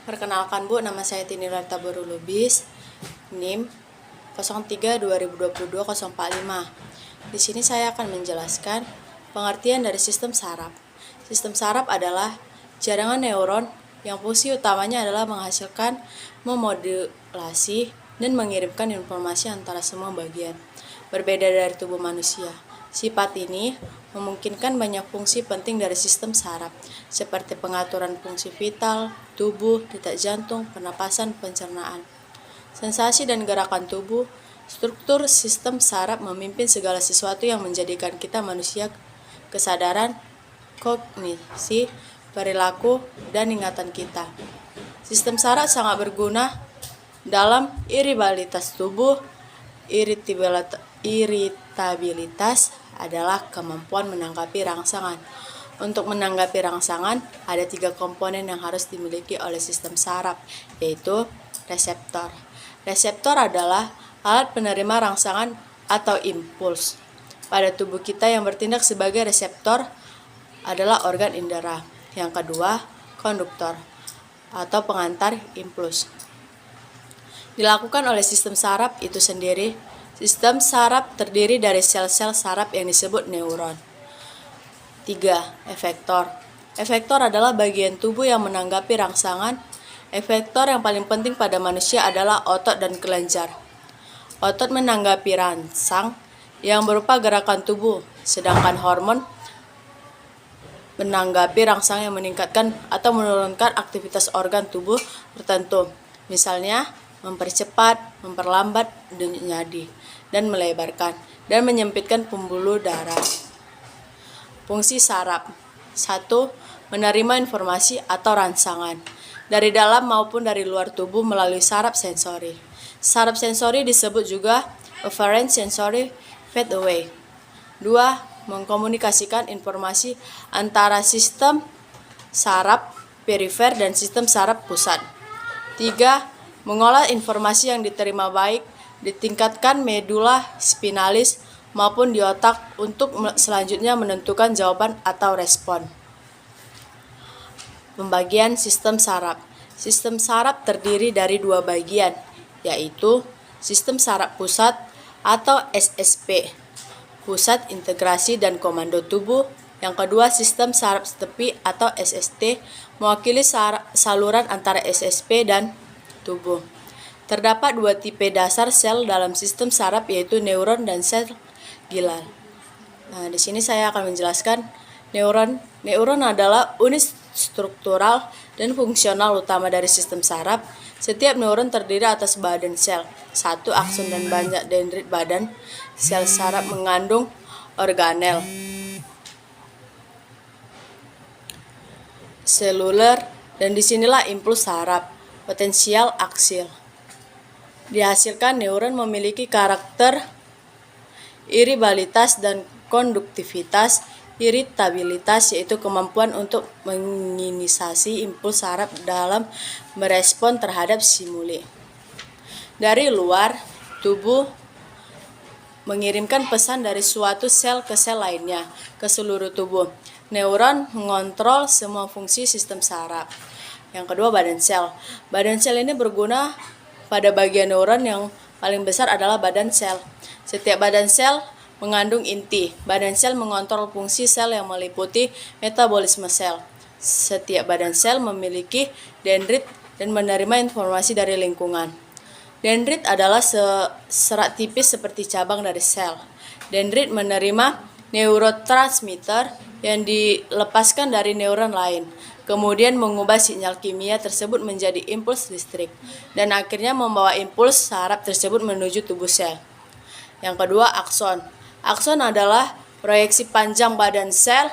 Perkenalkan Bu, nama saya Tini Lartabaru Lubis, NIM 03-2022-045. Di sini saya akan menjelaskan pengertian dari sistem saraf. Sistem saraf adalah jaringan neuron yang fungsi utamanya adalah menghasilkan, memodulasi, dan mengirimkan informasi antara semua bagian. Berbeda dari tubuh manusia, sifat ini memungkinkan banyak fungsi penting dari sistem saraf, seperti pengaturan fungsi vital, tubuh, detak jantung, pernapasan, pencernaan, sensasi dan gerakan tubuh. Struktur sistem saraf memimpin segala sesuatu yang menjadikan kita manusia, kesadaran, kognisi, perilaku, dan ingatan kita. Sistem saraf sangat berguna dalam iritabilitas tubuh. Iritabilitas adalah kemampuan menanggapi rangsangan. Untuk menanggapi rangsangan, ada 3 komponen yang harus dimiliki oleh sistem saraf, yaitu reseptor. Reseptor adalah alat penerima rangsangan atau impuls. Pada tubuh kita yang bertindak sebagai reseptor adalah organ indera. Yang kedua, konduktor atau pengantar impuls. Dilakukan oleh sistem saraf itu sendiri. Sistem saraf terdiri dari sel-sel saraf yang disebut neuron. 3. Efektor. Efektor adalah bagian tubuh yang menanggapi rangsangan. Efektor yang paling penting pada manusia adalah otot dan kelenjar. Otot menanggapi rangsang yang berupa gerakan tubuh, sedangkan hormon menanggapi rangsang yang meningkatkan atau menurunkan aktivitas organ tubuh tertentu. Misalnya, mempercepat, memperlambat denyut nadi, dan melebarkan dan menyempitkan pembuluh darah. Fungsi saraf. 1. Menerima informasi atau rangsangan dari dalam maupun dari luar tubuh melalui saraf sensori. Saraf sensori disebut juga afferent sensory pathway. 2. Mengkomunikasikan informasi antara sistem saraf perifer dan sistem saraf pusat. 3. Mengolah informasi yang diterima baik ditingkatkan medula spinalis maupun di otak untuk selanjutnya menentukan jawaban atau respon. Pembagian sistem saraf. Sistem saraf terdiri dari 2 bagian, yaitu sistem saraf pusat atau SSP, pusat integrasi dan komando tubuh. Yang kedua, sistem saraf tepi atau SST, mewakili saluran antara SSP dan tubuh. Terdapat 2 tipe dasar sel dalam sistem saraf, yaitu neuron dan sel glial. Nah, di sini saya akan menjelaskan neuron. Neuron adalah unit struktural dan fungsional utama dari sistem saraf. Setiap neuron terdiri atas badan sel, 1 akson dan banyak dendrit. Badan sel saraf mengandung organel seluler, dan disinilah impuls saraf potensial aksil. Dihasilkan neuron memiliki karakter iritabilitas dan konduktivitas. Iritabilitas yaitu kemampuan untuk menginisiasi impuls saraf dalam merespon terhadap stimuli dari luar tubuh, mengirimkan pesan dari suatu sel ke sel lainnya ke seluruh tubuh. Neuron mengontrol semua fungsi sistem saraf. Yang kedua, badan sel. Badan sel ini berguna pada bagian neuron yang paling besar adalah badan sel. Setiap badan sel mengandung inti. Badan sel mengontrol fungsi sel yang meliputi metabolisme sel. Setiap badan sel memiliki dendrit dan menerima informasi dari lingkungan. Dendrit adalah serat tipis seperti cabang dari sel. Dendrit menerima neurotransmitter yang dilepaskan dari neuron lain, kemudian mengubah sinyal kimia tersebut menjadi impuls listrik, dan akhirnya membawa impuls saraf tersebut menuju tubuh sel. Yang kedua, akson. Akson adalah proyeksi panjang badan sel